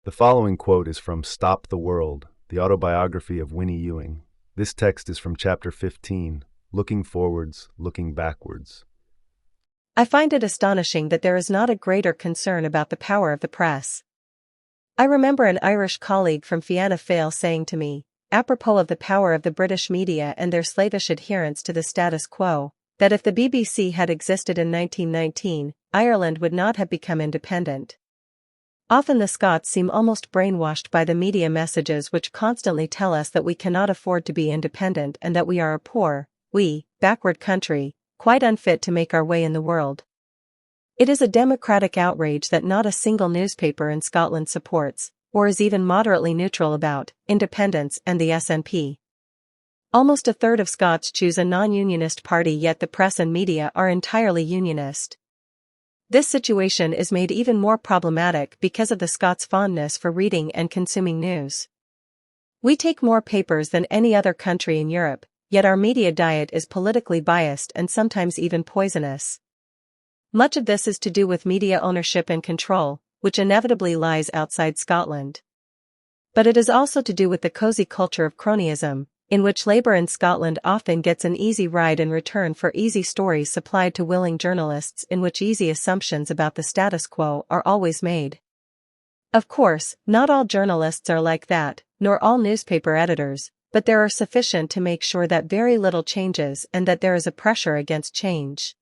The following quote is from Stop the World, the autobiography of Winnie Ewing. This text is from chapter 15, Looking Forwards, Looking Backwards. I find it astonishing that there is not a greater concern about the power of the press. I remember an Irish colleague from Fianna Fáil saying to me, apropos of the power of the British media and their slavish adherence to the status quo, that if the BBC had existed in 1919, Ireland would not have become independent. Often the Scots seem almost brainwashed by the media messages which constantly tell us that we cannot afford to be independent and that we are a poor, backward country, quite unfit to make our way in the world. It is a democratic outrage that not a single newspaper in Scotland supports, or is even moderately neutral about, independence and the SNP. Almost a third of Scots choose a non-unionist party, yet the press and media are entirely unionist. This situation is made even more problematic because of the Scots' fondness for reading and consuming news. We take more papers than any other country in Europe, yet our media diet is politically biased and sometimes even poisonous. Much of this is to do with media ownership and control, which inevitably lies outside Scotland. But it is also to do with the cosy culture of cronyism, in which Labour in Scotland often gets an easy ride in return for easy stories supplied to willing journalists, in which easy assumptions about the status quo are always made. Of course, not all journalists are like that, nor all newspaper editors, but there are sufficient to make sure that very little changes and that there is a pressure against change.